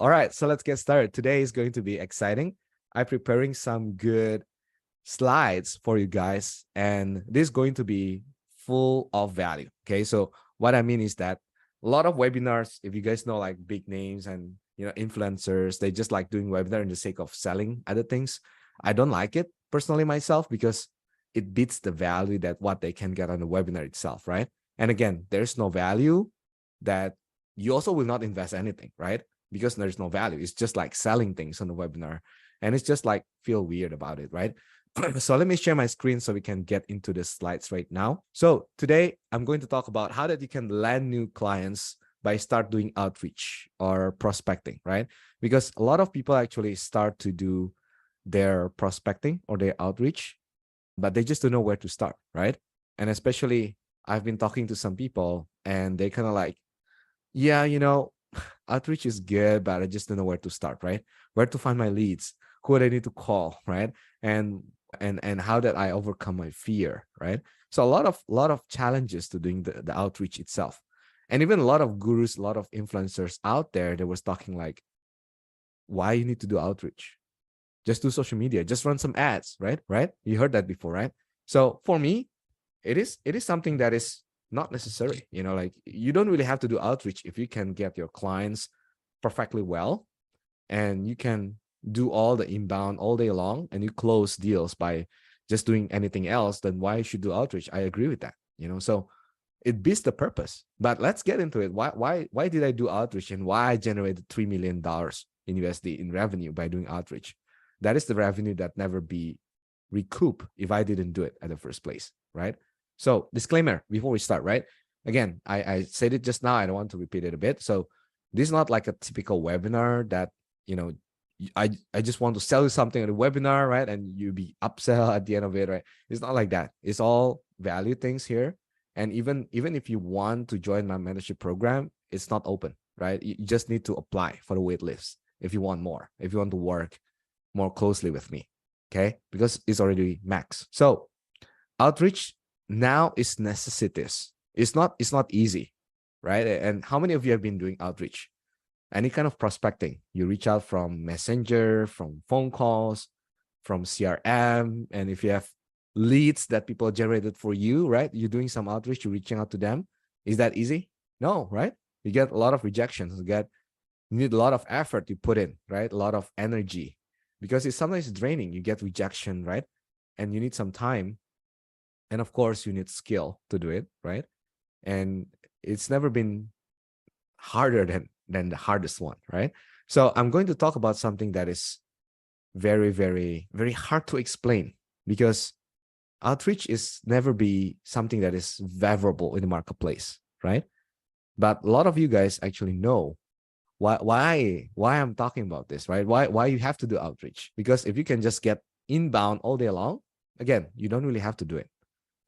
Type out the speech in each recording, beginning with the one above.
All right, so let's get started. Today is going to be exciting. I'm preparing some good slides for you guys, and this is going to be full of value. Okay, so what I mean is that a lot of webinars, if you guys know like big names and influencers, they just like doing webinar in the sake of selling other things. I don't like it personally myself because it beats the value that what they can get on the webinar itself, right? And again, there's no value that you also will not invest anything, right? Because there's no value. It's just like selling things on the webinar, and it's just like feel weird about it, right? So let me share my screen so we can get into the slides right now. So today I'm going to talk about how that you can land new clients by start doing outreach or prospecting, right? Because a lot of people actually start to do their prospecting or their outreach, but they just don't know where to start, right? And especially I've been talking to some people and they kind of like, yeah, outreach is good, but I just don't know where to start, right? Where to find my leads, who do I need to call, right? And how that I overcome my fear, right? So a lot of challenges to doing the outreach itself. And even a lot of gurus, a lot of influencers out there that was talking like, why you need to do outreach? Just do social media, just run some ads, right? Right? You heard that before, right? So for me, it is something that is not necessary. Like you don't really have to do outreach if you can get your clients perfectly well, and you can do all the inbound all day long and you close deals by just doing anything else. Then why you should do outreach? I agree with that. So it beats the purpose. But let's get into it. Why did I do outreach, and why I generated $3 million in USD in revenue by doing outreach? That is the revenue that never be recoup if I didn't do it at the first place, right? So disclaimer before we start, right? Again, I said it just now. I don't want to repeat it a bit. So this is not like a typical webinar that, I just want to sell you something at a webinar, right? And you be upsell at the end of it, right? It's not like that. It's all value things here. And even if you want to join my mentorship program, it's not open, right? You just need to apply for the wait list if you want more, if you want to work more closely with me, okay? Because it's already max. So outreach now is necessitous. It's not easy, right? And how many of you have been doing outreach? Any kind of prospecting. You reach out from Messenger, from phone calls, from CRM. And if you have leads that people generated for you, right? You're doing some outreach, you're reaching out to them. Is that easy? No, right? You get a lot of rejections. You need a lot of effort you put in, right? A lot of energy, because it's sometimes draining. You get rejection, right? And you need some time. And of course, you need skill to do it, right? And it's never been harder than the hardest one, right? So I'm going to talk about something that is very, very, very hard to explain, because outreach is never be something that is favorable in the marketplace, right? But a lot of you guys actually know why I'm talking about this, right? Why you have to do outreach? Because if you can just get inbound all day long, again, you don't really have to do it,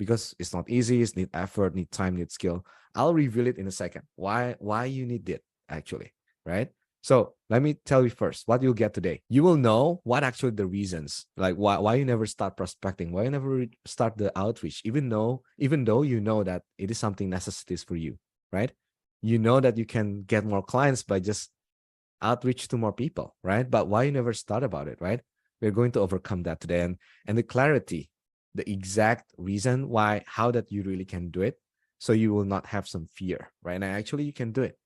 because it's not easy. It's need effort, need time, need skill. I'll reveal it in a second. Why you need it actually, right? So let me tell you first what you'll get today. You will know what actually the reasons, like why you never start prospecting, why you never start the outreach, even though you know that it is something necessities for you, right? You know that you can get more clients by just outreach to more people, right? But why you never start about it, right? We're going to overcome that today, and the clarity, the exact reason why, how that you really can do it, so you will not have some fear, right? And actually you can do it.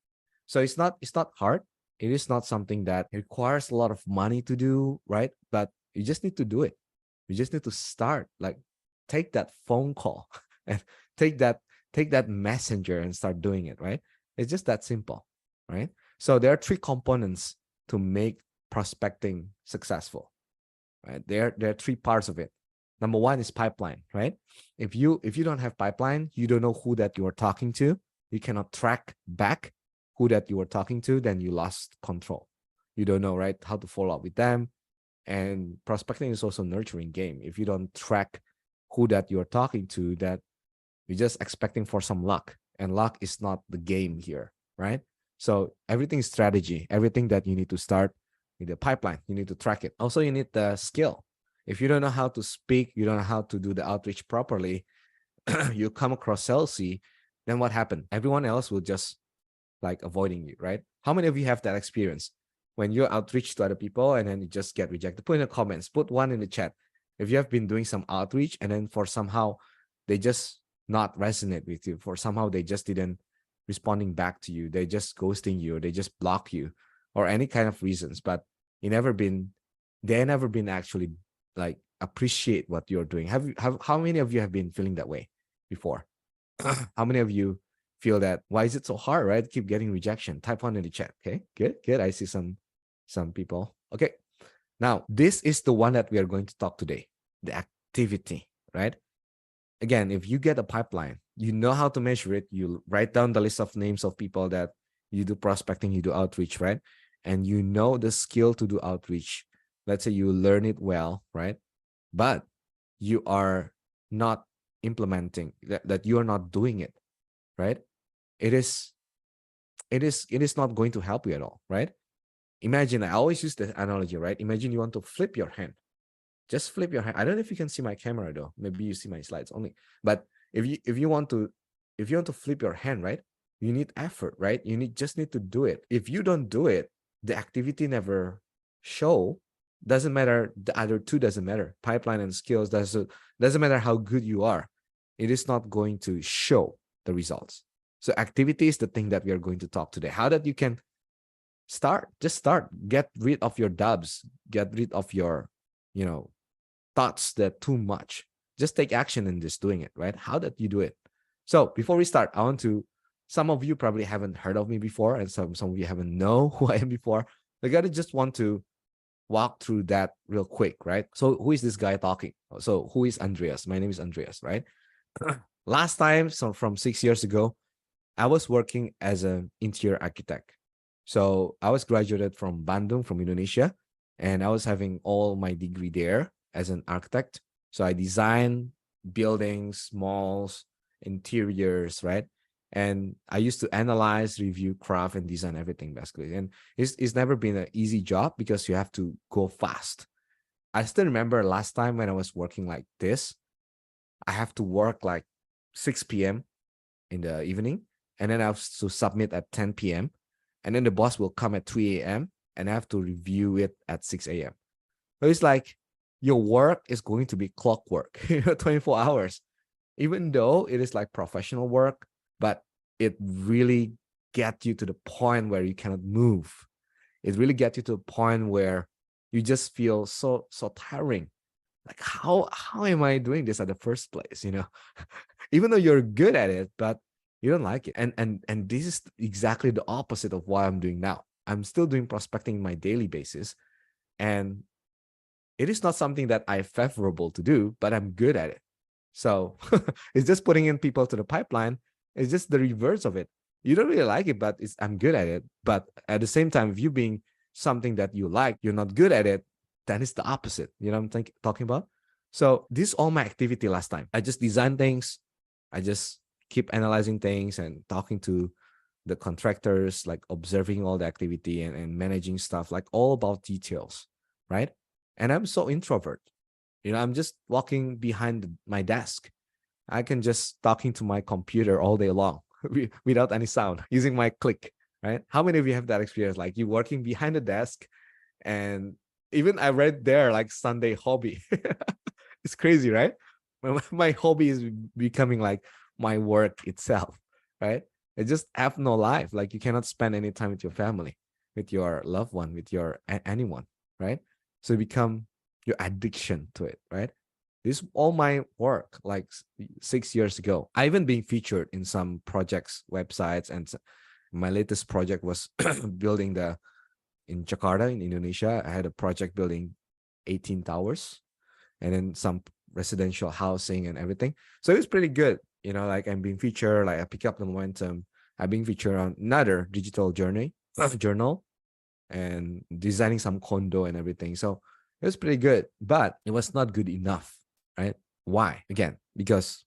So it's not hard. It is not something that requires a lot of money to do, right? But you just need to do it. You just need to start, like take that phone call and take that messenger and start doing it, right? It's just that simple, right? So there are three components to make prospecting successful, right? There are three parts of it. Number one is pipeline, right? If you don't have pipeline, you don't know who that you are talking to. You cannot track back who that you were talking to, then you lost control. You don't know, right, how to follow up with them. And prospecting is also a nurturing game. If you don't track who that you're talking to, that you're just expecting for some luck, and luck is not the game here, right? So everything is strategy. Everything that you need to start with the pipeline, you need to track it. Also, you need the skill. If you don't know how to speak, you don't know how to do the outreach properly, you come across salesy, then what happened? Everyone else will just like avoiding you, right? How many of you have that experience? when you outreach to other people and then you just get rejected? Put in the comments, put one in the chat. If you have been doing some outreach and then for somehow they just not resonate with you, for somehow they just didn't responding back to you, they just ghosting you, they just block you, or any kind of reasons, but they never been actually like appreciate what you're doing. How many of you have been feeling that way before? How many of you feel that why is it so hard, right? Keep getting rejection. Type one in the chat. Okay, good. I see some people. Okay, now this is the one that we are going to talk today, the activity, right? Again, if you get a pipeline, you know how to measure it. You write down the list of names of people that you do prospecting, you do outreach, right? And you know the skill to do outreach. Let's say you learn it well, right? But you are not implementing that you are not doing it, right? It is not going to help you at all, right? Imagine, I always use the analogy, right? Imagine you want to flip your hand. Just flip your hand. I don't know if you can see my camera though. Maybe you see my slides only. But if you want to flip your hand, right? You need effort, right? You just need to do it. If you don't do it, the activity never show. Doesn't matter. The other two doesn't matter. Pipeline and skills doesn't matter how good you are. It is not going to show the results. So activity is the thing that we are going to talk today. How that you can start. Get rid of your dubs. Get rid of your, thoughts that too much. Just take action in just doing it, right? How that you do it. So before we start, some of you probably haven't heard of me before, and some of you haven't know who I am before. I gotta just want to walk through that real quick, right? So who is this guy talking? So who is Andreas? My name is Andreas, right? Last time, so from 6 years ago, I was working as an interior architect. So I was graduated from Bandung, from Indonesia, and I was having all my degree there as an architect. So I design buildings, malls, interiors, right? And I used to analyze, review, craft, and design everything basically. And it's never been an easy job because you have to go fast. I still remember last time when I was working like this, I have to work like 6 p.m. in the evening, and then I have to submit at 10 p.m. And then the boss will come at 3 a.m. and I have to review it at 6 a.m. So it's like your work is going to be clockwork, 24 hours, even though it is like professional work, but it really gets you to the point where you cannot move. It really gets you to a point where you just feel so tiring. Like how am I doing this at the first place? Even though you're good at it, but you don't like it. And this is exactly the opposite of what I'm doing now. I'm still doing prospecting on my daily basis, and it is not something that I'm favorable to do, but I'm good at it. So it's just putting in people to the pipeline. It's just the reverse of it. You don't really like it, but I'm good at it. But at the same time, if you being something that you like, you're not good at it, then it's the opposite. You know what I'm talking about? So this is all my activity last time. I just design things. I just keep analyzing things and talking to the contractors, like observing all the activity and managing stuff, like all about details, right? And I'm so introvert. I'm just walking behind my desk. I can just talking to my computer all day long without any sound using my click, right? How many of you have that experience? Like you working behind the desk, and even I read there like Sunday hobby. It's crazy, right? My hobby is becoming like my work itself, right? It just have no life. Like you cannot spend any time with your family, with your loved one, with your anyone, right? So it become your addiction to it, right? This is all my work like 6 years ago. I even been featured in some projects, websites, and my latest project was building in Jakarta, in Indonesia. I had a project building 18 towers and then some residential housing and everything. So it was pretty good. Like I'm being featured, like I pick up the momentum. I've been featured on another digital journal and designing some condo and everything. So it was pretty good, but it was not good enough, right? Why? Again, because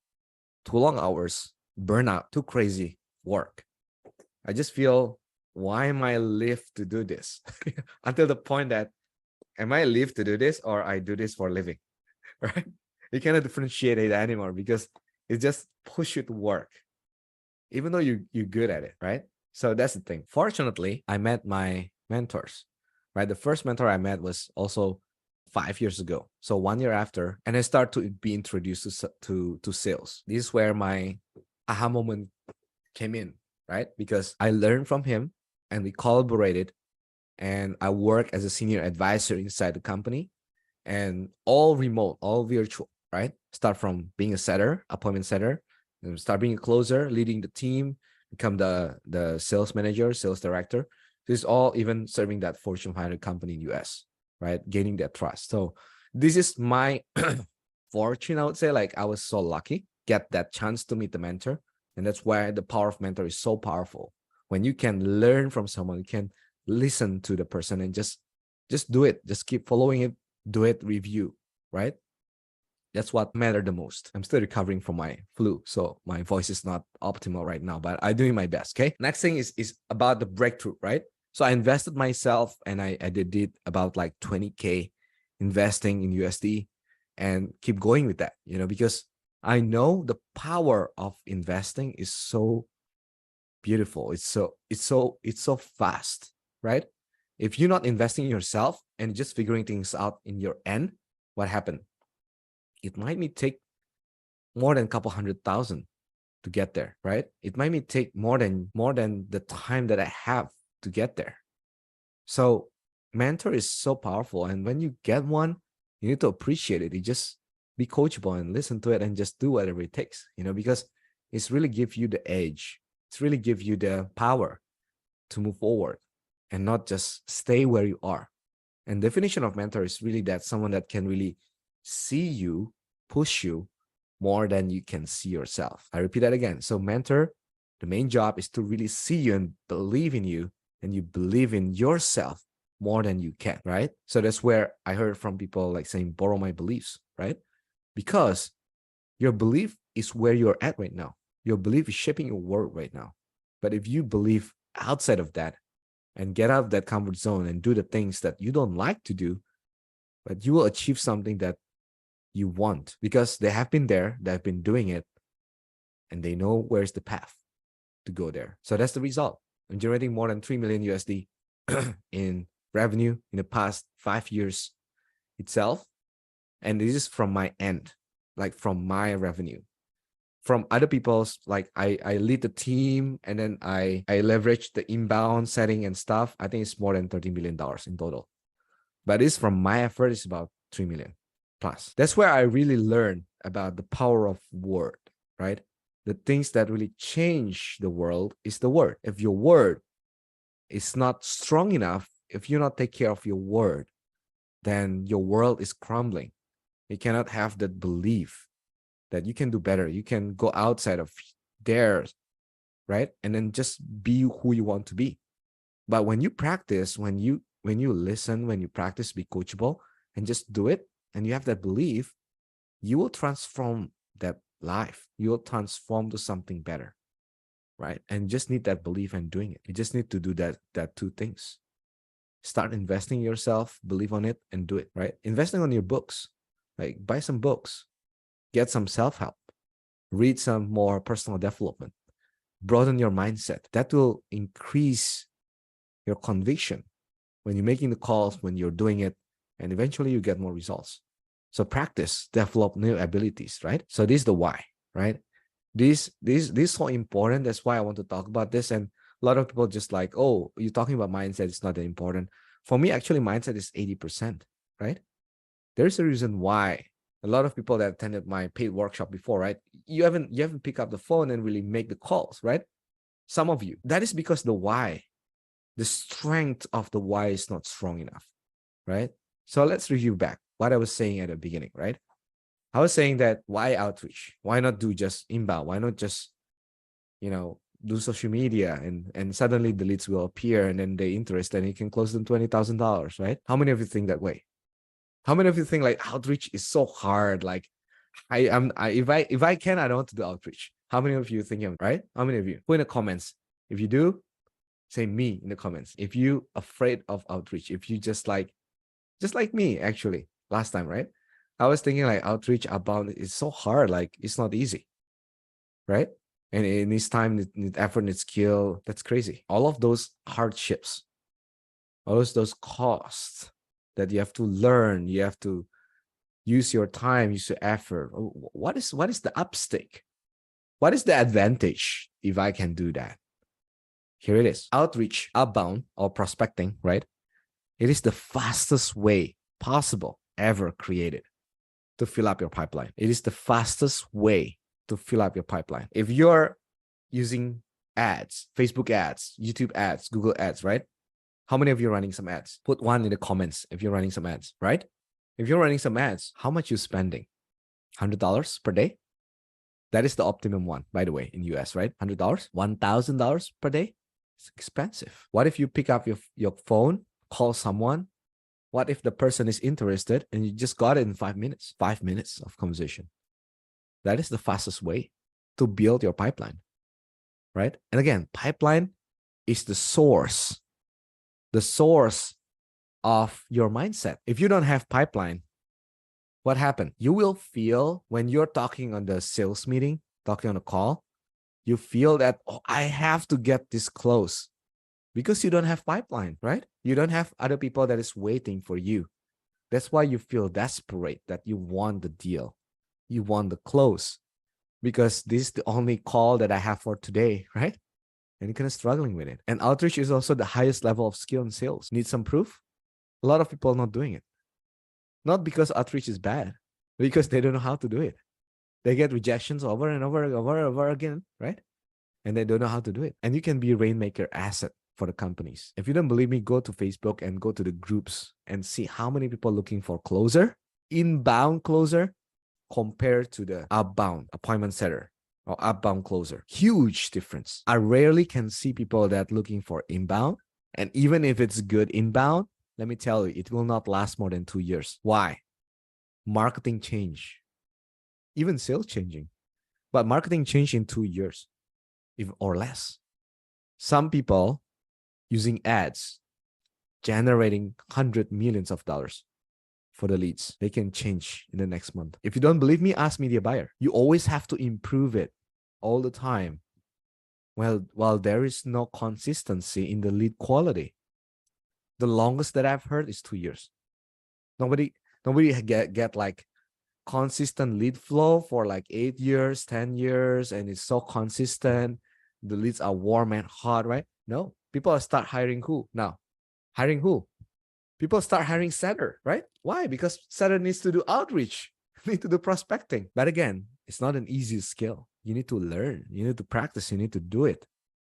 too long hours, burnout, too crazy work. I just feel, why am I live to do this? Until the point that, am I live to do this or I do this for a living, right? You cannot differentiate it anymore because it just push you to work, even though you're good at it, right? So that's the thing. Fortunately, I met my mentors. right? The first mentor I met was also 5 years ago. So 1 year after, and I start to be introduced to sales. This is where my aha moment came in, right? Because I learned from him and we collaborated, and I work as a senior advisor inside the company, and all remote, all virtual, right? Start from being a setter, appointment setter, and start being a closer, leading the team, become the sales manager, sales director. This is all even serving that Fortune 500 company in US, right? Gaining that trust. So this is my fortune, I would say. Like, I was so lucky, get that chance to meet the mentor. And that's why the power of mentor is so powerful. When you can learn from someone, you can listen to the person and just do it. Just keep following it, do it, review, right? That's what mattered the most. I'm still recovering from my flu, so my voice is not optimal right now, but I'm doing my best. Okay. Next thing is about the breakthrough, right? So I invested myself, and I did about like 20K investing in USD, and keep going with that, because I know the power of investing is so beautiful. It's so fast, right? If you're not investing in yourself and just figuring things out in your end, what happened? It might take more than a couple 100,000 to get there, right? It might take more than the time that I have to get there. So mentor is so powerful, and when you get one, you need to appreciate it. You just be coachable and listen to it and just do whatever it takes, because it's really give you the edge. It's really give you the power to move forward and not just stay where you are. And definition of mentor is really that someone that can really see you, push you more than you can see yourself. I repeat that again. So mentor, the main job is to really see you and believe in you, and you believe in yourself more than you can, right? So that's where I heard from people like saying, borrow my beliefs, right? Because your belief is where you're at right now. Your belief is shaping your world right now. But if you believe outside of that and get out of that comfort zone and do the things that you don't like to do, but you will achieve something that you want, because they have been there, they've been doing it, and they know where's the path to go there. So that's the result. I'm generating more than 3 million USD in revenue in the past 5 years itself. And this is from my end, like from my revenue. From other people's, like I lead the team, and then I leverage the inbound setting and stuff. I think it's more than $30 million in total. But it's from my effort, it's about 3 million plus. That's where I really learned about the power of word, right? The things that really change the world is the word. If your word is not strong enough, if you not take care of your word, then your world is crumbling. You cannot have that belief that you can do better. You can go outside of theirs, right? And then just be who you want to be. But when you practice, when you listen, when you practice, be coachable and just do it, and you have that belief, you will transform that life. You will transform to something better, right? And you just need that belief and doing it. You just need to do that two things. Start investing in yourself, believe on it, and do it, right? Investing on your books, like buy some books, get some self-help, read some more personal development, broaden your mindset. That will increase your conviction when you're making the calls, when you're doing it, and eventually you get more results. So practice, develop new abilities, right? So this is the why, right? This is so important. That's why I want to talk about this. And a lot of people just like, oh, you're talking about mindset, it's not that important. For me, actually, mindset is 80%, right? There's a reason why a lot of people that attended my paid workshop before, right? You haven't picked up the phone and really make the calls, right? Some of you. That is because the why, the strength of the why is not strong enough, right? So let's review back what I was saying at the beginning, right? I was saying that why outreach? Why not do just inbound? Why not just, do social media, and suddenly the leads will appear, and then they interest, and you can close them $20,000, right? How many of you think that way? How many of you think like outreach is so hard? Like if I can, I don't want to do outreach. How many of you think, right? How many of you? Put in the comments. If you do, say me in the comments. If you afraid of outreach, if you just like me, actually, last time, right? I was thinking like outreach outbound is so hard. Like it's not easy, right? And it needs time, it needs effort, it needs skill. That's crazy. All of those hardships, all those costs that you have to learn, you have to use your time, use your effort. What is the upstake? What is the advantage if I can do that? Here it is. Outreach, outbound, or prospecting, right? It is the fastest way possible ever created to fill up your pipeline. It is the fastest way to fill up your pipeline. If you're using ads, Facebook ads, YouTube ads, Google ads, right? How many of you are running some ads? Put one in the comments if you're running some ads, right? If you're running some ads, how much you spending? $100 per day? That is the optimum one, by the way, in US, right? $100, $1,000 per day? It's expensive. What if you pick up your phone, call someone? What if the person is interested and you just got it in 5 minutes? 5 minutes of conversation. That is the fastest way to build your pipeline, right? And again, pipeline is the source of your mindset. If you don't have pipeline, what happened? You will feel when you're talking on the sales meeting, talking on a call, you feel that, oh, I have to get this close because you don't have pipeline, right? You don't have other people that is waiting for you. That's why you feel desperate that you want the deal. You want the close because this is the only call that I have for today, right? And you're kind of struggling with it. And outreach is also the highest level of skill in sales. Need some proof? A lot of people are not doing it. Not because outreach is bad, because they don't know how to do it. They get rejections over and over again, right? And they don't know how to do it. And you can be a rainmaker asset for the companies. If you don't believe me, go to Facebook and go to the groups and see how many people are looking for closer, inbound closer, compared to the outbound appointment setter or outbound closer. Huge difference. I rarely can see people that looking for inbound. And even if it's good inbound, let me tell you, it will not last more than 2 years. Why? Marketing change. Even sales changing. But marketing change in 2 years or less. Some people using ads, generating hundred millions of dollars for the leads. They can change in the next month. If you don't believe me, ask media buyer. You always have to improve it all the time. Well, while there is no consistency in the lead quality, the longest that I've heard is 2 years. Nobody get like consistent lead flow for like 8 years, 10 years, and it's so consistent. The leads are warm and hot, right? No, people start hiring who now? Hiring who? People start hiring setter, right? Why? Because setter needs to do outreach, need to do prospecting. But again, it's not an easy skill. You need to learn. You need to practice. You need to do it.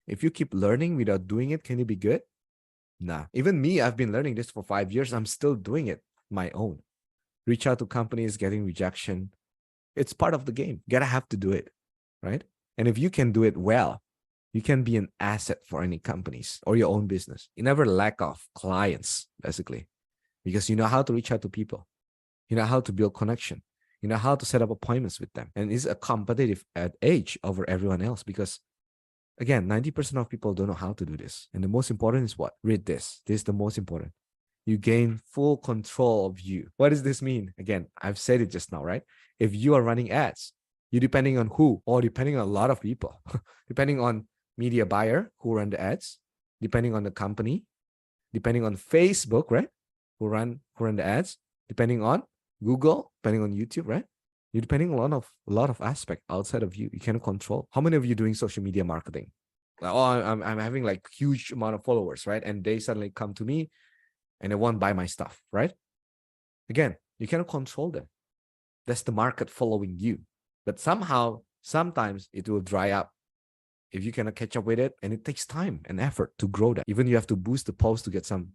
If you keep learning without doing it, can you be good? Nah. Even me, I've been learning this for 5 years. I'm still doing it my own. Reach out to companies, getting rejection. It's part of the game. You gotta have to do it, right? And if you can do it well, you can be an asset for any companies or your own business. You never lack of clients, basically, because you know how to reach out to people. You know how to build connection. You know how to set up appointments with them. And it's a competitive edge over everyone else because, again, 90% of people don't know how to do this. And the most important is what? Read this. This is the most important. You gain full control of you. What does this mean? Again, I've said it just now, right? If you are running ads, you're depending on who? Or depending on a lot of people. Depending on media buyer who run the ads, depending on the company, depending on Facebook, right? Who run the ads, depending on Google, depending on YouTube, right? You're depending on a lot of aspect outside of you. You cannot control. How many of you doing social media marketing? Like, oh, I'm having like huge amount of followers, right? And they suddenly come to me and they won't buy my stuff, right? Again, you cannot control them. That's the market following you. But somehow, sometimes it will dry up if you cannot catch up with it, and it takes time and effort to grow that. Even you have to boost the post to get some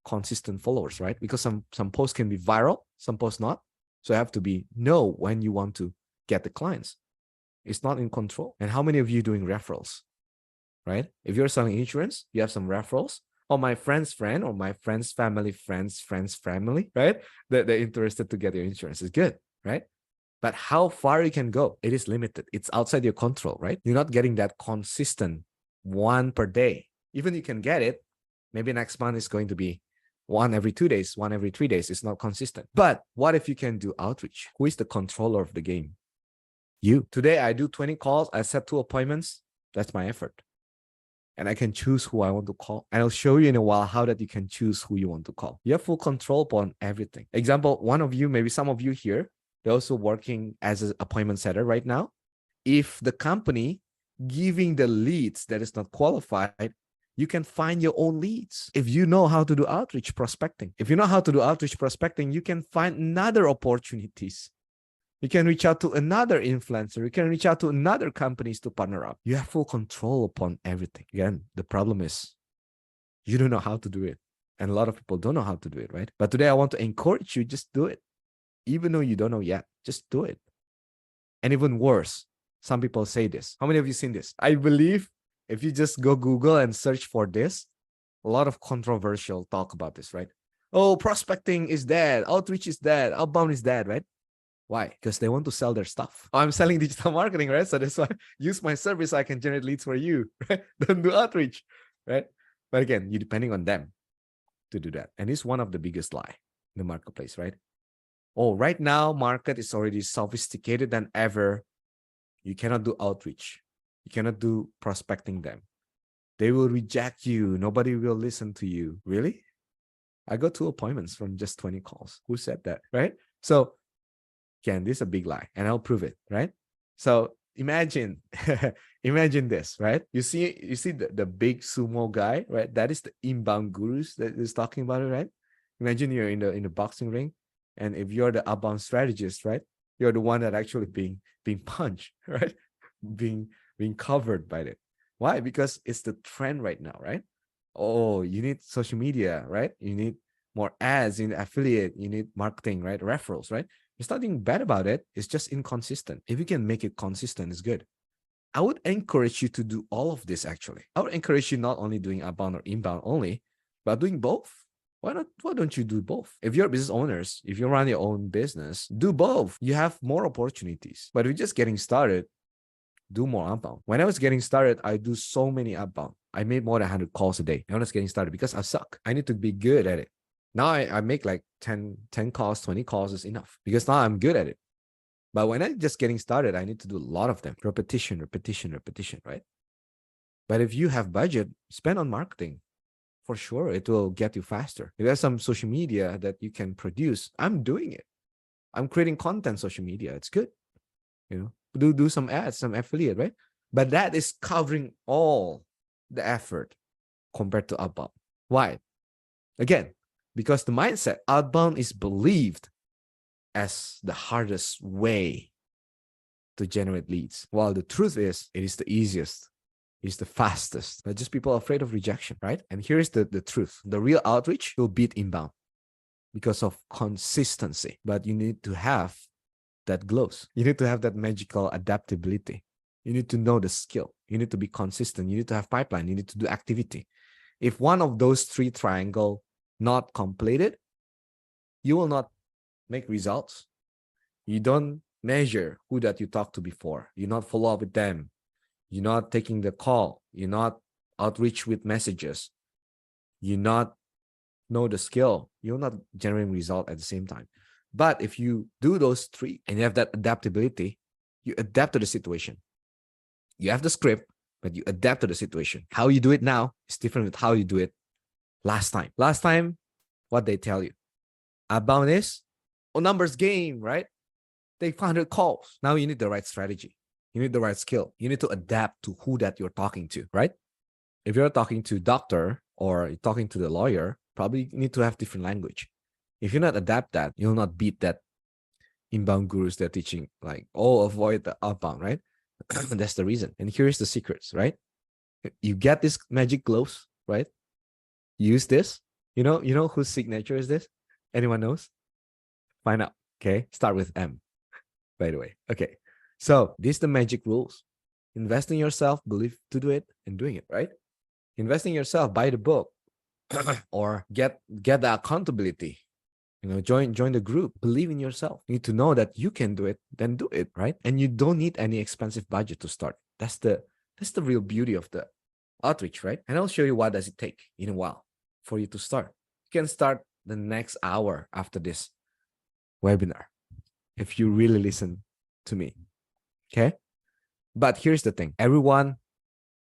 consistent followers, right? Because some posts can be viral, some posts not. So you have to know when you want to get the clients. It's not in control. And how many of you doing referrals, right? If you're selling insurance, you have some referrals. Or my friend's friend or my friend's family, right? They're interested to get your insurance. It's good, right? But how far you can go, it is limited. It's outside your control, right? You're not getting that consistent one per day. Even you can get it, maybe next month is going to be one every 2 days, one every 3 days. It's not consistent. But what if you can do outreach? Who is the controller of the game? You. Today, I do 20 calls. I set 2 appointments. That's my effort. and I can choose who I want to call. And I'll show you in a while how that you can choose who you want to call. You have full control upon everything. Example, one of you, maybe some of you here, they're also working as an appointment setter right now. If the company giving the leads that is not qualified, you can find your own leads. If you know how to do outreach prospecting, you can find another opportunities. You can reach out to another influencer. You can reach out to another companies to partner up. You have full control upon everything. Again, the problem is you don't know how to do it. And a lot of people don't know how to do it, right? But today I want to encourage you, just do it. Even though you don't know yet, just do it. And even worse, some people say this. How many of you seen this? I believe if you just go Google and search for this, a lot of controversial talk about this, right? Oh, prospecting is dead. Outreach is dead. Outbound is dead, right? Why? Because they want to sell their stuff. Oh, I'm selling digital marketing, right? So that's why use my service so I can generate leads for you, right? Don't do outreach, right? But again, you're depending on them to do that. And it's one of the biggest lie in the marketplace, right? Oh, right now, market is already sophisticated than ever. You cannot do outreach. You cannot do prospecting them. They will reject you. Nobody will listen to you. Really? I got 2 appointments from just 20 calls. Who said that, right? So again, this is a big lie, and I'll prove it, right? So imagine, imagine this, right? You see the big sumo guy, right? That is the inbound gurus that is talking about it, right? Imagine you're in the boxing ring, and if you're the outbound strategist, right? You're the one that actually being punched, right? Being covered by it. Why? Because it's the trend right now, right? Oh, you need social media, right? You need more ads, you need affiliate, you need marketing, right? Referrals, right? It's nothing bad about it. It's just inconsistent. If you can make it consistent, it's good. I would encourage you to do all of this actually. I would encourage you not only doing outbound or inbound only, but doing both. Why not? Why don't you do both? If you're business owners, if you run your own business, do both. You have more opportunities. But if you're just getting started, do more outbound. When I was getting started, I do so many outbound. I made more than 100 calls a day. I was getting started because I suck. I need to be good at it. Now I make like 10 calls, 20 calls is enough because now I'm good at it. But when I'm just getting started, I need to do a lot of them. Repetition, right? But if you have budget, spend on marketing. For sure, it will get you faster. If there's some social media that you can produce, I'm doing it. I'm creating content social media. It's good. You know, do some ads, some affiliate, right? But that is covering all the effort compared to outbound. Why? Again, because the mindset outbound is believed as the hardest way to generate leads. While the truth is, it is the easiest. It's the fastest. But just people are afraid of rejection, right? And here's the truth. The real outreach will beat inbound because of consistency. But you need to have that glows. You need to have that magical adaptability. You need to know the skill. You need to be consistent. You need to have pipeline. You need to do activity. If one of those 3 triangle not completed, you will not make results. You don't measure who that you talked to before. You not follow up with them. You're not taking the call. You're not outreach with messages. You not know the skill. You're not generating result at the same time. But if you do those 3 and you have that adaptability, you adapt to the situation. You have the script, but you adapt to the situation. How you do it now is different with how you do it last time. Last time, what they tell you. Outbound is numbers game, right? Take 500 calls. Now you need the right strategy. You need the right skill. You need to adapt to who that you're talking to, right? If you're talking to doctor or you're talking to the lawyer, probably need to have different language. If you not adapt that, you'll not beat that inbound gurus they're teaching, like, oh, avoid the outbound, right? That's the reason. And here's the secrets, right? You get this magic gloves, right? Use this. You know whose signature is this? Anyone knows? Find out. Okay. Start with M, by the way. Okay. So these are the magic rules. Invest in yourself, believe to do it, and doing it, right? Invest in yourself, buy the book, or get the accountability. You know, join the group. Believe in yourself. You need to know that you can do it, then do it, right? And you don't need any expensive budget to start. That's the real beauty of the outreach, right? And I'll show you what does it take in a while for you to start. You can start the next hour after this webinar if you really listen to me. Okay? But here's the thing. Everyone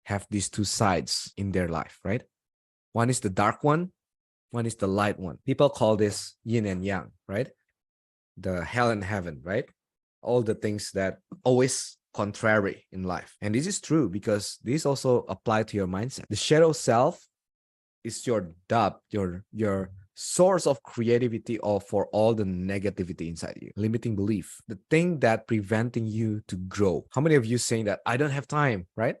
have these two sides in their life, right? One is the dark one is the light one. People call this yin and yang, right? The hell and heaven, right? All the things that always contrary in life. And this is true because this also apply to your mindset. The shadow self is your doubt, your source of creativity or for all the negativity inside you, limiting belief, the thing that preventing you to grow. How many of you saying that I don't have time, right?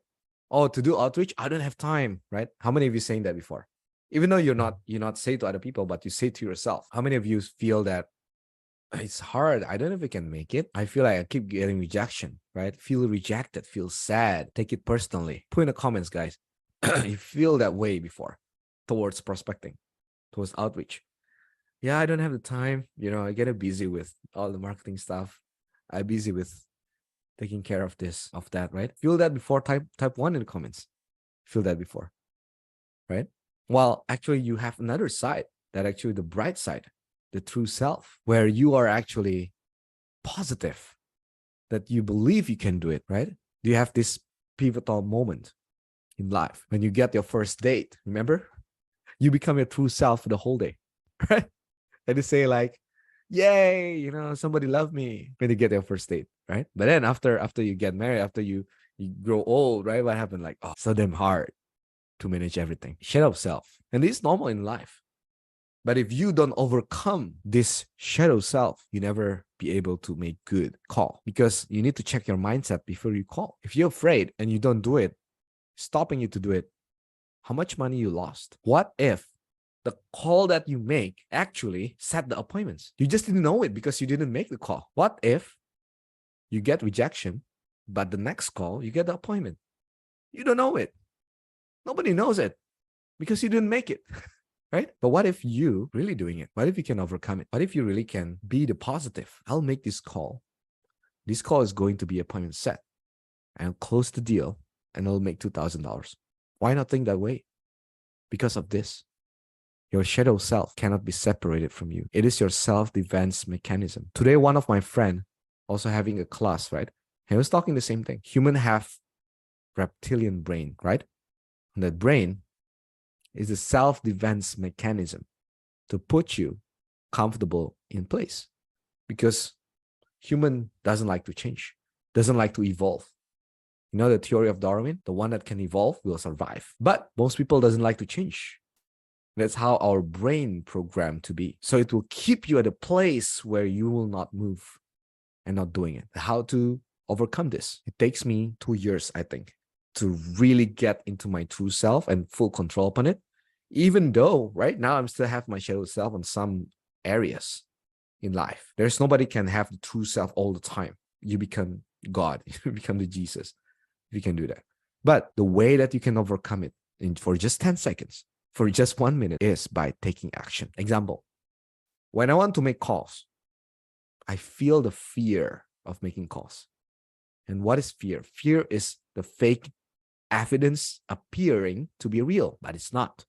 Oh, to do outreach, I don't have time, right? How many of you saying that before? Even though you're not say to other people, but you say to yourself. How many of you feel that it's hard? I don't know if I can make it. I feel like I keep getting rejection, right? Feel rejected, feel sad, take it personally. Put in the comments, guys. You feel that way before towards prospecting, towards outreach. Yeah, I don't have the time. I get busy with all the marketing stuff. I'm busy with taking care of this, of that, right? Feel that before, type 1 in the comments. Feel that before, right? Well, actually, you have another side, that actually the bright side, the true self, where you are actually positive, that you believe you can do it, right? Do you have this pivotal moment in life when you get your first date? Remember, you become your true self for the whole day, right? And you say like, yay, somebody loved me when you get your first date, right? But then after you get married, after you grow old, right? What happened? Like, oh, so damn hard to manage everything. Shadow self. And this is normal in life. But if you don't overcome this shadow self, you never be able to make good call, because you need to check your mindset before you call. If you're afraid and you don't do it, stopping you to do it, how much money you lost? What if the call that you make actually set the appointments? You just didn't know it because you didn't make the call. What if you get rejection, but the next call, you get the appointment? You don't know it. Nobody knows it because you didn't make it, right? But what if you really doing it? What if you can overcome it? What if you really can be the positive? I'll make this call. This call is going to be appointment set. I'll close the deal and I'll make $2,000. Why not think that way? Because of this. Your shadow self cannot be separated from you. It is your self-defense mechanism. Today, one of my friend also having a class, right? He was talking the same thing. Human have reptilian brain, right? And that brain is a self-defense mechanism to put you comfortable in place, because human doesn't like to change, doesn't like to evolve. You know the theory of Darwin, the one that can evolve will survive. But most people doesn't like to change. That's how our brain programmed to be. So it will keep you at a place where you will not move and not doing it. How to overcome this? It takes me 2 years, I think, to really get into my true self and full control upon it. Even though right now I'm still have my shadow self on some areas in life. There's nobody can have the true self all the time. You become God, you become the Jesus, if you can do that. But the way that you can overcome it for just 10 seconds, for just 1 minute, is by taking action. Example, when I want to make calls, I feel the fear of making calls. And what is fear? Fear is the fake evidence appearing to be real, but it's not.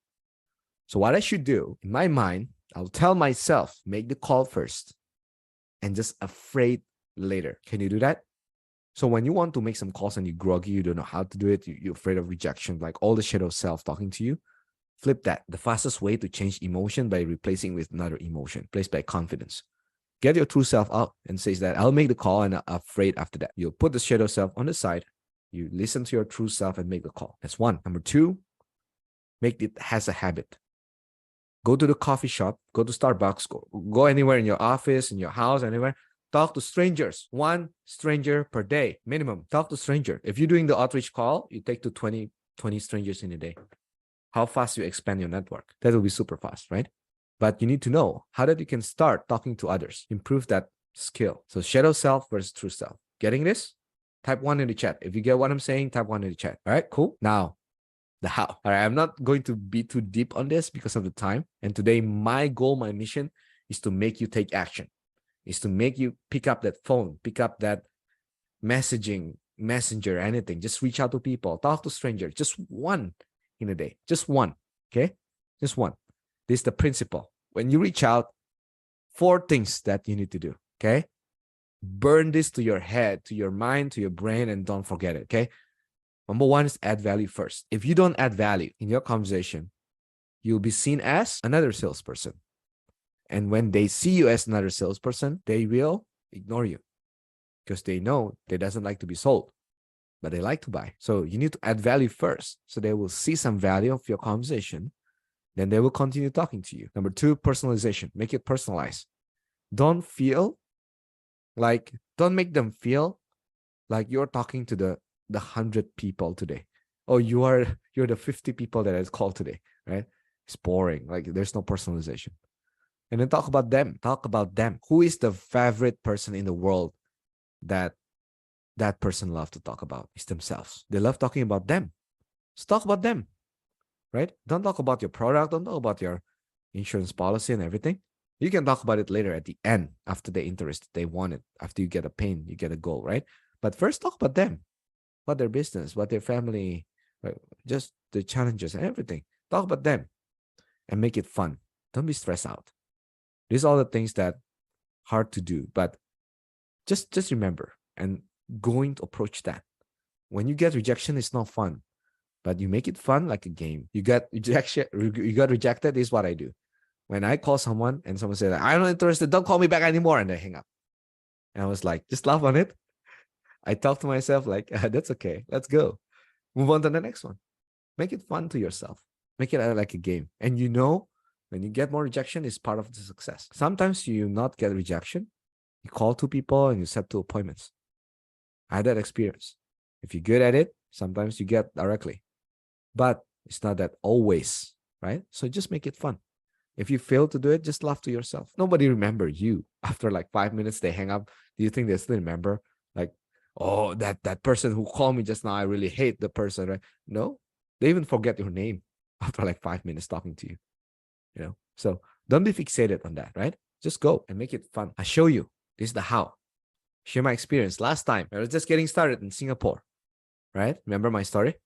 So what I should do, in my mind, I'll tell myself, make the call first and just afraid later. Can you do that? So when you want to make some calls and you're groggy, you don't know how to do it, you're afraid of rejection, like all the shadow self talking to you, flip that. The fastest way to change emotion by replacing with another emotion, replaced by confidence. Get your true self out and says that I'll make the call and I'm afraid after that. You'll put the shadow self on the side. You listen to your true self and make the call. That's one. Number two, make it as a habit. Go to the coffee shop, go to Starbucks, go anywhere in your office, in your house, anywhere. Talk to strangers. 1 stranger per day, minimum. Talk to stranger. If you're doing the outreach call, you take to 20 strangers in a day. How fast you expand your network. That will be super fast, right? But you need to know how that you can start talking to others, improve that skill. So shadow self versus true self. Getting this? Type 1 in the chat. If you get what I'm saying, type 1 in the chat. All right, cool. Now, the how. All right, I'm not going to be too deep on this because of the time. And today, my goal, my mission is to make you take action, is to make you pick up that phone, pick up that messenger, anything. Just reach out to people, talk to strangers, just one in a day, just one, okay? Just one. This is the principle. When you reach out, 4 things that you need to do, okay? Burn this to your head, to your mind, to your brain, and don't forget it, okay? Number one is add value first. If you don't add value in your conversation, you'll be seen as another salesperson. And when they see you as another salesperson, they will ignore you because they know they doesn't like to be sold, but they like to buy. So you need to add value first. So they will see some value of your conversation. Then they will continue talking to you. Number two, personalization. Make it personalized. Don't make them feel like you're talking to the 100 people today. Oh, you're the 50 people that I called today, right? It's boring. Like there's no personalization. And then talk about them. Talk about them. Who is the favorite person in the world that person loves to talk about? It's themselves. They love talking about them. So talk about them, right? Don't talk about your product. Don't talk about your insurance policy and everything. You can talk about it later at the end after the interest they want it. After you get a pain, you get a goal, right? But first talk about them, about their business, about their family, right? Just the challenges and everything. Talk about them and make it fun. Don't be stressed out. These are all the things that hard to do, but just remember and going to approach that. When you get rejection, it's not fun, but you make it fun like a game. You got rejection, you got rejected. This is what I do. When I call someone and someone says, I'm not interested, don't call me back anymore, and they hang up. And I was like, just laugh on it. I talk to myself like, that's okay. Let's go. Move on to the next one. Make it fun to yourself. Make it like a game. And when you get more rejection, it's part of the success. Sometimes you not get rejection. You call two people and you set two appointments. I had that experience. If you're good at it, sometimes you get directly. But it's not that always, right? So just make it fun. If you fail to do it, just laugh to yourself. Nobody remember you. After like 5 minutes, they hang up. Do you think they still remember? Like, oh, that person who called me just now, I really hate the person, right? No, they even forget your name after like 5 minutes talking to you. So don't be fixated on that, right? Just go and make it fun. I show you. This is the how. Share my experience. Last time, I was just getting started in Singapore, right? Remember my story?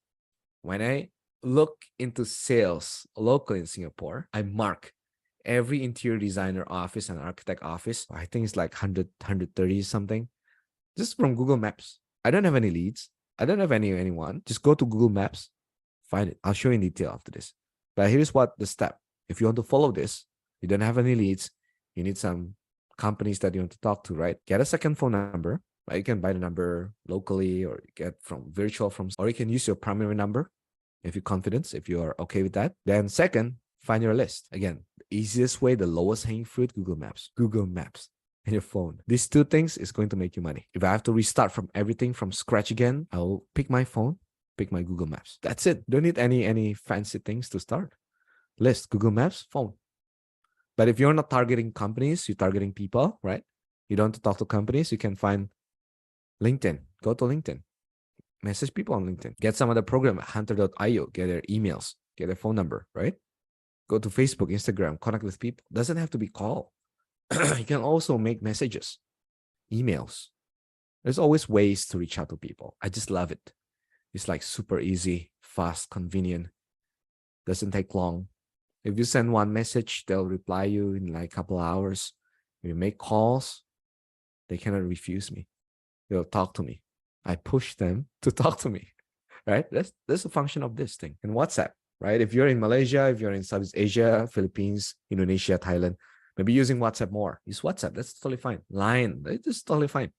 When I look into sales locally in Singapore, I mark every interior designer office and architect office. I think it's like 100, 130 something, just from Google Maps. I don't have any leads. I don't have anyone. Just go to Google Maps, find it. I'll show you in detail after this. But here's what the step. If you want to follow this, you don't have any leads, you need some companies that you want to talk to, right? Get a second phone number, right? You can buy the number locally or get from virtual or you can use your primary number if you're confident, if you are okay with that. Then second, find your list. Again, the easiest way, the lowest hanging fruit, Google Maps and your phone. These two things is going to make you money. If I have to restart from everything from scratch again, I'll pick my phone, pick my Google Maps. That's it. Don't need any fancy things to start. List, Google Maps, phone. But if you're not targeting companies, you're targeting people, right? You don't want to talk to companies, you can find LinkedIn. Go to LinkedIn. Message people on LinkedIn. Get some other program, hunter.io, get their emails, get their phone number, right? Go to Facebook, Instagram, connect with people. Doesn't have to be call. You can also make messages, emails. There's always ways to reach out to people. I just love it. It's like super easy, fast, convenient. Doesn't take long. If you send one message, they'll reply you in like a couple of hours. If you make calls, they cannot refuse me. They'll talk to me. I push them to talk to me, right? That's a function of this thing. And WhatsApp, right? If you're in Malaysia, if you're in Southeast Asia, Philippines, Indonesia, Thailand, maybe using WhatsApp more. Use WhatsApp. That's totally fine. Line, it's totally fine.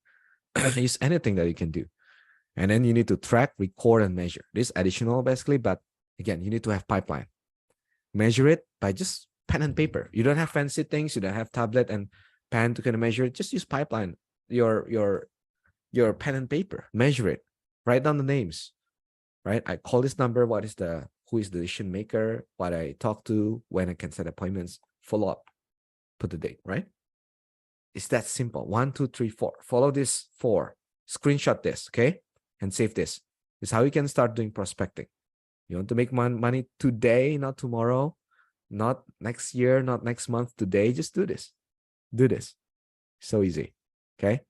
Use anything that you can do. And then you need to track, record, and measure. This additional basically, but again, you need to have pipeline. Measure it by just pen and paper. You don't have fancy things. You don't have tablet and pen to kind of measure it. Just use pipeline. Your pen and paper. Measure it. Write down the names. Right? I call this number. Who is the decision maker? What I talk to, when I can set appointments. Follow up. Put the date. Right? It's that simple. 1, 2, 3, 4. Follow this 4. Screenshot this. Okay, and save this. This is how you can start doing prospecting. You want to make money today, not tomorrow, not next year, not next month, today. Just do this. Do this. So easy. Okay.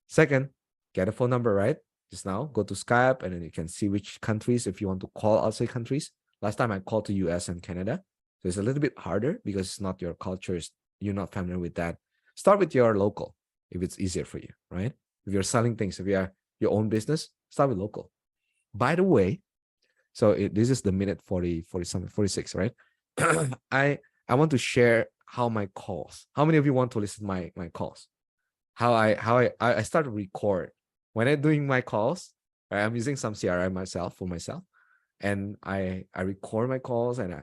Second, get a phone number, right? Just now, go to Skype and then you can see which countries, if you want to call outside countries. Last time I called to US and Canada. So it's a little bit harder because it's not your culture. You're not familiar with that. Start with your local if it's easier for you, right? If you're selling things, if you are your own business, start with local. By the way, so this is the minute 40, 40 something, 46, right? I want to share how my calls. How many of you want to listen to my calls? How I start to record when I'm doing my calls. Right, I'm using some CRM myself for myself, and I record my calls and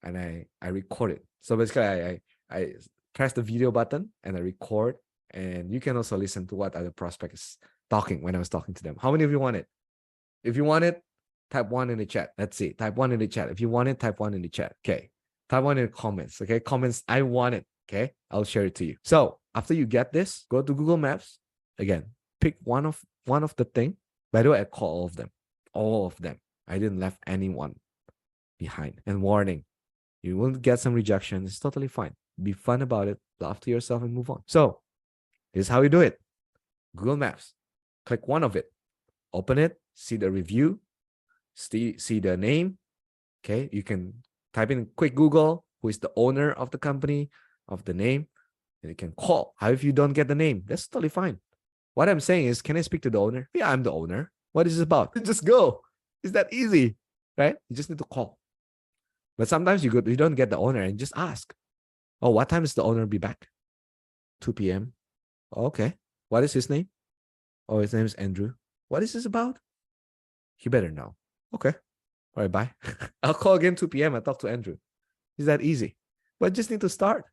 I record it. So basically, I press the video button and I record, and you can also listen to what other prospect is talking when I was talking to them. How many of you want it? If you want it, type one in the chat. Let's see. Type one in the chat. If you want it, type one in the chat. Okay. Type one in the comments. Okay. Comments. I want it. Okay. I'll share it to you. So after you get this, go to Google Maps. Again, pick one of the thing. By the way, I call all of them. All of them. I didn't left anyone behind. And warning, you will get some rejection. It's totally fine. Be fun about it. Laugh to yourself and move on. So here's how we do it. Google Maps. Click one of it. Open it. See the review. See the name. Okay. You can type in quick Google who is the owner of the company, of the name, and you can call. How if you don't get the name? That's totally fine. What I'm saying is, can I speak to the owner? Yeah, I'm the owner. What is this about? Just go. It's that easy, right? You just need to call. But sometimes you don't get the owner and just ask. Oh, what time does the owner be back? 2 p.m. Okay. What is his name? Oh, his name is Andrew. What is this about? He better know. Okay. All right, bye. I'll call again 2 p.m. and talk to Andrew. It's that easy. But I just need to start.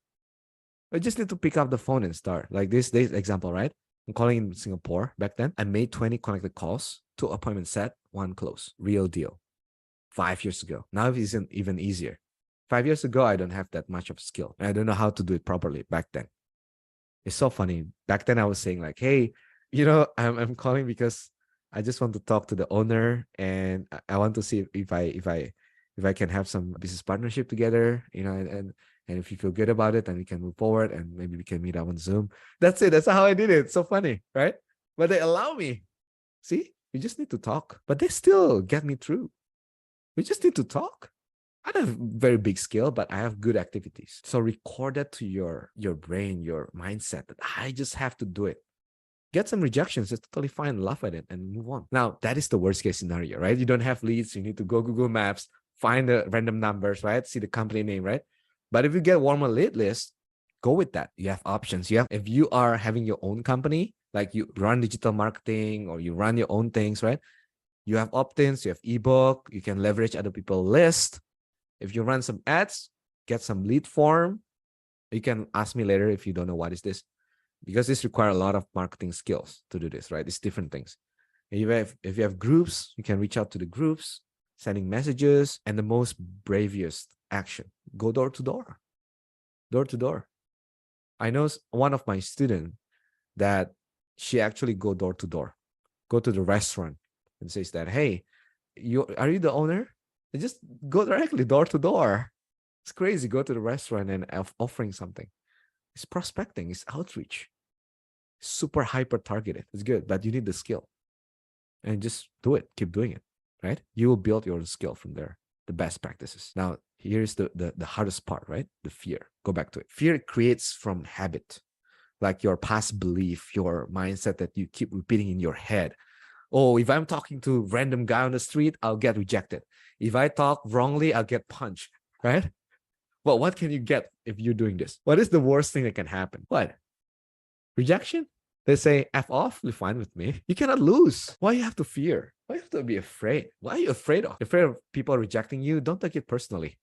I just need to pick up the phone and start. Like this example, right? I'm calling in Singapore back then. I made 20 connected calls, 2 appointments set, 1 close. Real deal. 5 years ago. Now it isn't even easier. 5 years ago, I don't have that much of skill. And I don't know how to do it properly back then. It's so funny. Back then I was saying like, hey, I'm calling because I just want to talk to the owner and I want to see if I can have some business partnership together, and if you feel good about it, then we can move forward and maybe we can meet up on Zoom. That's it. That's how I did it. So funny, right? But they allow me. See, we just need to talk, but they still get me through. We just need to talk. I don't have very big skill, but I have good activities. So record that to your brain, your mindset that I just have to do it. Get some rejections. It's totally fine. Laugh at it and move on. Now, that is the worst case scenario, right? You don't have leads. You need to go Google Maps, find the random numbers, right? See the company name, right? But if you get warmer lead list, go with that. You have options. If you are having your own company, like you run digital marketing or you run your own things, right? You have opt-ins, you have ebook, you can leverage other people's list. If you run some ads, get some lead form. You can ask me later if you don't know what is this, because this requires a lot of marketing skills to do this, right? It's different things. If you have groups, you can reach out to the groups, sending messages, and the most bravest action, go door to door. Door to door. I know one of my students that she actually go door to door, go to the restaurant and says that, hey, are you the owner? And just go directly door to door. It's crazy. Go to the restaurant and offering something. It's prospecting. It's outreach. Super hyper targeted. It's good, but you need the skill. And just do it. Keep doing it, right? You will build your skill from there. The best practices. Now, here's the hardest part, right? The fear. Go back to it. Fear creates from habit, like your past belief, your mindset that you keep repeating in your head. Oh, if I'm talking to a random guy on the street, I'll get rejected. If I talk wrongly, I'll get punched, right? Well, what can you get if you're doing this? What is the worst thing that can happen? What? Rejection? They say, F off, you're fine with me. You cannot lose. Why you have to fear? Why you have to be afraid? Why are you afraid of? Afraid of people rejecting you? Don't take it personally.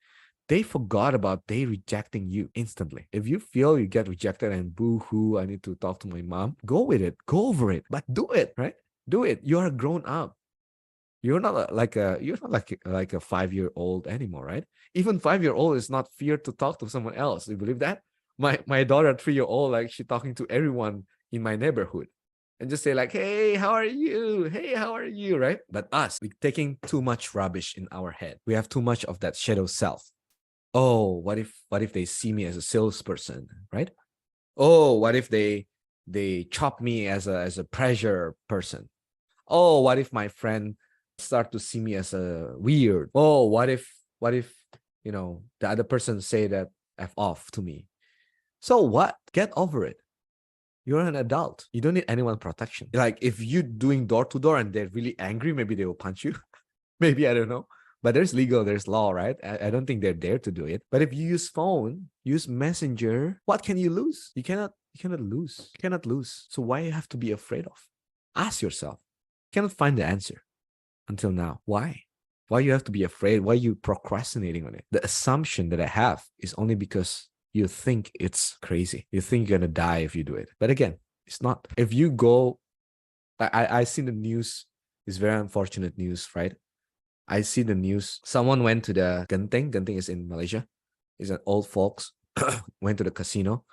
They forgot about they rejecting you instantly. If you feel you get rejected and boo-hoo, I need to talk to my mom, go with it. Go over it. But do it, right? Do it. You are grown up. You're not like a 5-year-old anymore, right? Even 5-year-old is not fear to talk to someone else. You believe that? My daughter, 3-year-old, like she talking to everyone in my neighborhood and just say like, hey, how are you? Hey, how are you? Right? But us, we taking too much rubbish in our head. We have too much of that shadow self. Oh, what if they see me as a salesperson, right? Oh, what if they chop me as a pressure person? Oh, what if my friend start to see me as a weird? Oh, what if the other person say that F off to me? So what? Get over it. You're an adult. You don't need anyone's protection. Like if you're doing door to door and they're really angry, maybe they will punch you. Maybe, I don't know. But there's legal, there's law, right? I don't think they're there to do it. But if you use phone, use messenger, what can you lose? You cannot lose. You cannot lose. So why you have to be afraid of? Ask yourself. You cannot find the answer until now. Why? Why you have to be afraid? Why you procrastinating on it? The assumption that I have is only because you think it's crazy. You think you're gonna die if you do it. But again, it's not. If you go, I seen the news. It's very unfortunate news, right? I see the news. Someone went to the Genting. Genting is in Malaysia. It's an old folks went to the casino,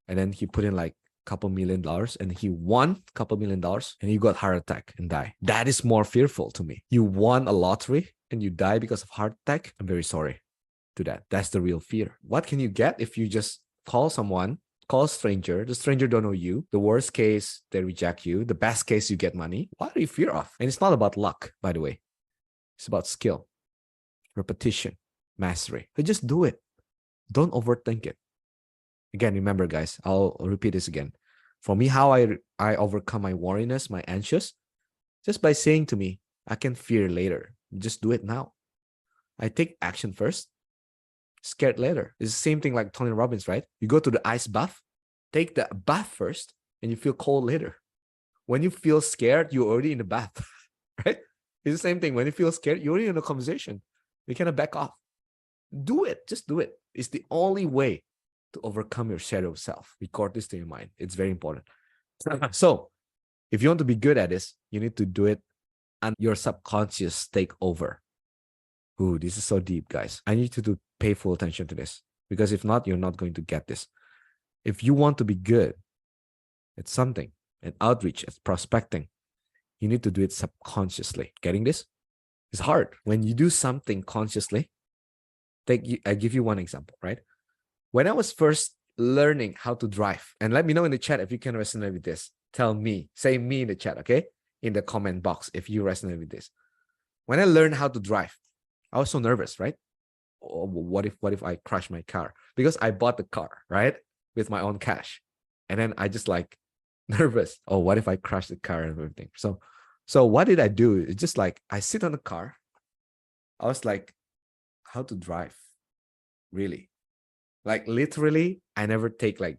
and then he put in like couple $1 million and he won couple $1 million and he got heart attack and die. That is more fearful to me. You won a lottery and you die because of heart attack. I'm very sorry to that. That's the real fear. What can you get if you just call someone, call a stranger, the stranger don't know you. The worst case, they reject you. The best case, you get money. What are you fear of? And it's not about luck, by the way. It's about skill, repetition, mastery. So just do it. Don't overthink it. Again, remember, guys, I'll repeat this again. For me, how I overcome my worriness, my anxious, just by saying to me, I can fear later. Just do it now. I take action first, scared later. It's the same thing like Tony Robbins, right? You go to the ice bath, take the bath first, and you feel cold later. When you feel scared, you're already in the bath, right? It's the same thing. When you feel scared, you're already in a conversation. You cannot back off. Do it. Just do it. It's the only way to overcome your shadow self. Record this to your mind. It's very important. So if you want to be good at this, you need to do it and your subconscious take over. Ooh, this is so deep, guys. I need you to pay full attention to this because if not, you're not going to get this. If you want to be good at something, at outreach, at prospecting, you need to do it subconsciously. Getting this? It's hard. When you do something consciously, I give you one example, right? When I was first learning how to drive, and let me know in the chat if you can resonate with this. Tell me, say me in the chat, okay? In the comment box if you resonate with this. When I learned how to drive, I was so nervous, right? Oh, what if I crash my car? Because I bought the car, right? With my own cash. And then I just like nervous. Oh, what if I crash the car and everything? So what did I do? It's just like I sit on the car. I was like, how to drive? Really? Like literally, I never take like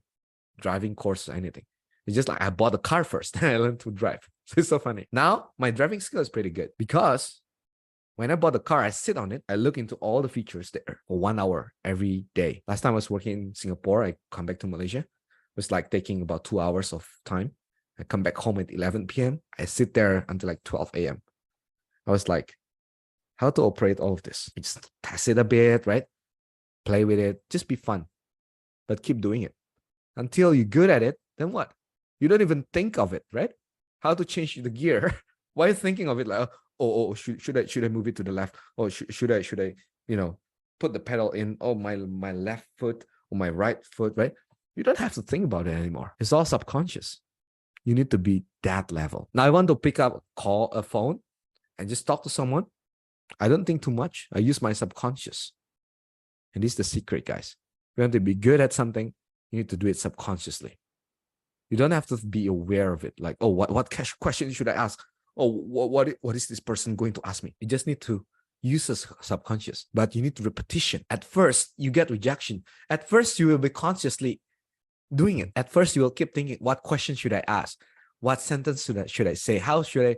driving course or anything. It's just like I bought the car first and I learned to drive. So it's so funny. Now my driving skill is pretty good because when I bought the car, I sit on it. I look into all the features there for 1 hour every day. Last time I was working in Singapore, I come back to Malaysia. It was like taking about 2 hours of time. I come back home at 11 p.m. I sit there until like 12 a.m. I was like, how to operate all of this? You just test it a bit, right? Play with it. Just be fun. But keep doing it. Until you're good at it, then what? You don't even think of it, right? How to change the gear. Why are you thinking of it like, should I move it to the left? Or should I, put the pedal in? Oh, my left foot or my right foot, right? You don't have to think about it anymore. It's all subconscious. You need to be that level. Now I want to pick up a phone and just talk to someone. I don't think too much. I use my subconscious. And this is the secret, guys. If you want to be good at something, you need to do it subconsciously. You don't have to be aware of it. Like, oh, what question should I ask? Oh, what is this person going to ask me? You just need to use the subconscious, but you need repetition. At first, you get rejection. At first, you will be consciously doing it. At first, you will keep thinking, what question should I ask? What sentence should I say? How should I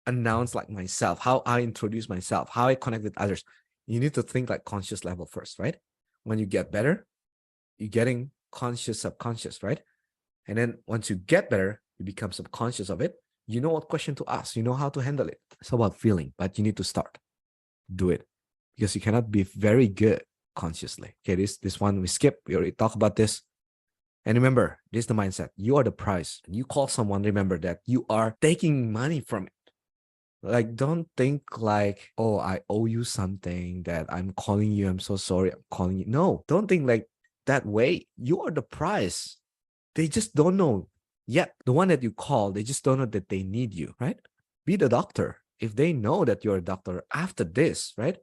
announce like myself? How I introduce myself? How I connect with others? You need to think like conscious level first, right? When you get better, you're getting conscious, subconscious, right? And then once you get better, you become subconscious of it. You know what question to ask. You know how to handle it. It's about feeling, but you need to start. Do it. Because you cannot be very good consciously. Okay, this one we skip. We already talked about this. And remember, this is the mindset. You are the price. You call someone, remember that you are taking money from it. Like, don't think like, oh, I owe you something, that I'm calling you. I'm so sorry. I'm calling you. No, don't think like that way. You are the price. They just don't know yet. The one that you call, they just don't know that they need you, right? Be the doctor. If they know that you're a doctor after this, right?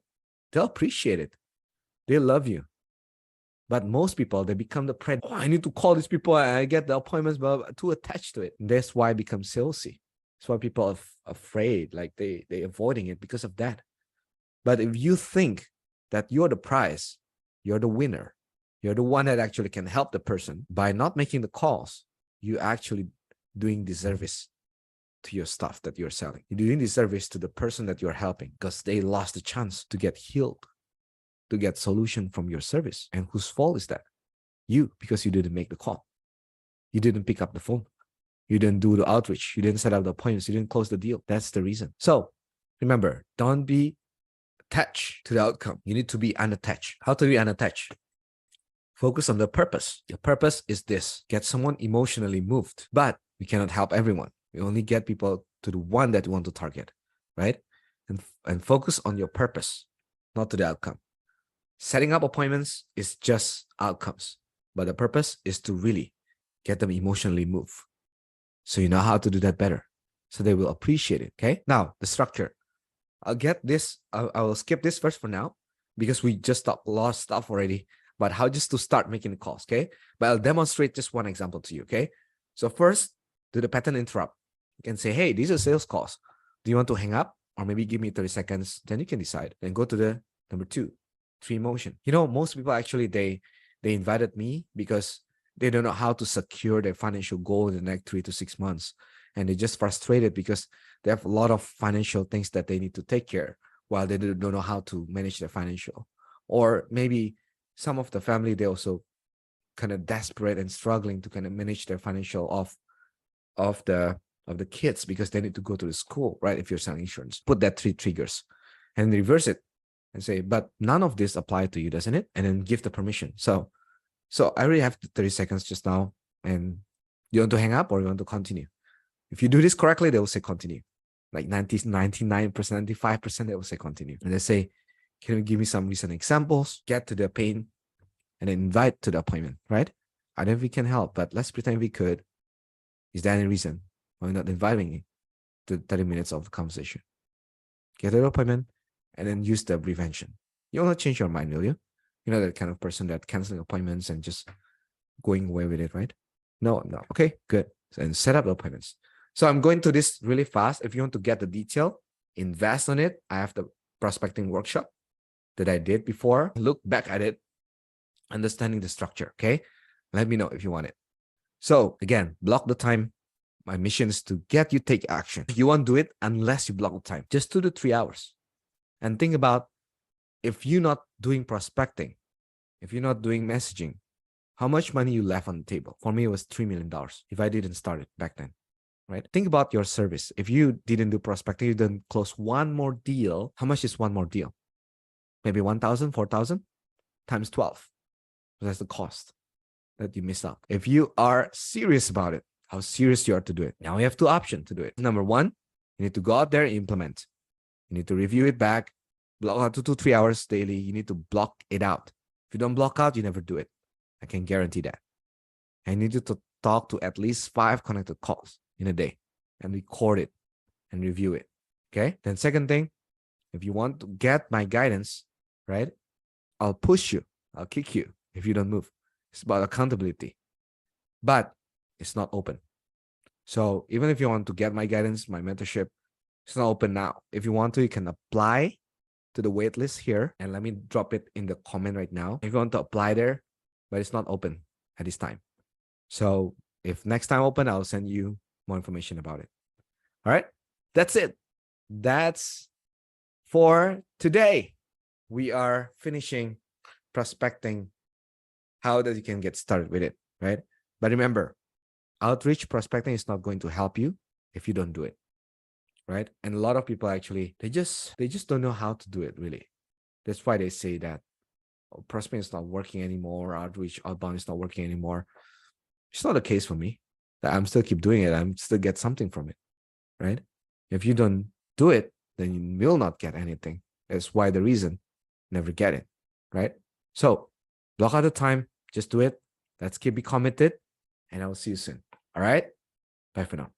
They'll appreciate it. They love you. But most people, they become the predator. Oh, I need to call these people. I get the appointments, but too attached to it. That's why it becomes salesy. That's why people are afraid, like they avoiding it because of that. But if you think that you're the prize, you're the winner, you're the one that actually can help the person by not making the calls, you actually doing disservice to your stuff that you're selling. You're doing disservice to the person that you're helping because they lost the chance to get healed, to get solution from your service. And whose fault is that? You, because you didn't make the call. You didn't pick up the phone. You didn't do the outreach. You didn't set up the appointments. You didn't close the deal. That's the reason. So remember, don't be attached to the outcome. You need to be unattached. How to be unattached? Focus on the purpose. Your purpose is this: get someone emotionally moved. But we cannot help everyone. We only get people to the one that we want to target, right? And focus on your purpose, not to the outcome. Setting up appointments is just outcomes, but the purpose is to really get them emotionally moved. So you know how to do that better. So they will appreciate it, okay? Now, the structure. I'll get this. I will skip this first for now because we just talked a lot of stuff already about how just to start making the calls, okay? But I'll demonstrate just one example to you, okay? So first, do the pattern interrupt. You can say, hey, these are sales calls. Do you want to hang up? Or maybe give me 30 seconds. Then you can decide. Then go to the number 2, 3 motion. You know, most people actually, they invited me because they don't know how to secure their financial goal in the next 3 to 6 months. And they're just frustrated because they have a lot of financial things that they need to take care while they don't know how to manage their financial. Or maybe some of the family, they also kind of desperate and struggling to kind of manage their financial of the kids because they need to go to the school, right? If you're selling insurance, put that 3 triggers and reverse it and say, but none of this apply to you, doesn't it? And then give the permission. So I already have 30 seconds just now, and you want to hang up or you want to continue? If you do this correctly, they will say continue. Like 99%, 95%, they will say continue. And they say, can you give me some recent examples? Get to the pain and then invite to the appointment, right? I don't know if we can help, but let's pretend we could. Is there any reason why we're not inviting me to 30 minutes of the conversation? Get to the appointment and then use the prevention. You want to change your mind, will you? You're not that kind of person that canceling appointments and just going away with it, right? No. Okay, good. And set up the appointments. So I'm going to this really fast. If you want to get the detail, invest on it. I have the prospecting workshop that I did before. Look back at it, understanding the structure, okay? Let me know if you want it. So again, block the time. My mission is to get you take action. You won't do it unless you block the time. Just 2 to 3 hours. And think about, if you're not doing prospecting, if you're not doing messaging, how much money you left on the table? For me, it was $3 million if I didn't start it back then, right? Think about your service. If you didn't do prospecting, you didn't close one more deal, how much is one more deal? Maybe 1,000, 4,000 times 12. That's the cost that you miss out. If you are serious about it, how serious you are to do it. Now we have 2 options to do it. Number 1, you need to go out there and implement. You need to review it back, block out 2 to 3 hours daily. You need to block it out. If you don't block out, you never do it. I can guarantee that. I need you to talk to at least 5 connected calls in a day and record it and review it. Okay. Then second thing, if you want to get my guidance, right? I'll push you. I'll kick you if you don't move. It's about accountability, but it's not open. So even if you want to get my guidance, my mentorship, it's not open now. If you want to, you can apply to the waitlist here, and let me drop it in the comment right now. If you want to apply there, but it's not open at this time. So if next time open, I'll send you more information about it. All right, that's it. That's for today. We are finishing prospecting, how that you can get started with it, right? But remember, outreach prospecting is not going to help you if you don't do it, right? And a lot of people actually, they just don't know how to do it, really. That's why they say that prospecting is not working anymore, outreach, outbound is not working anymore. It's not the case for me. That I'm still keep doing it. I'm still get something from it, right? If you don't do it, then you will not get anything. That's why the reason, never get it, right? So block out the time, just do it. Let's keep it committed, and I will see you soon. All right? Bye for now.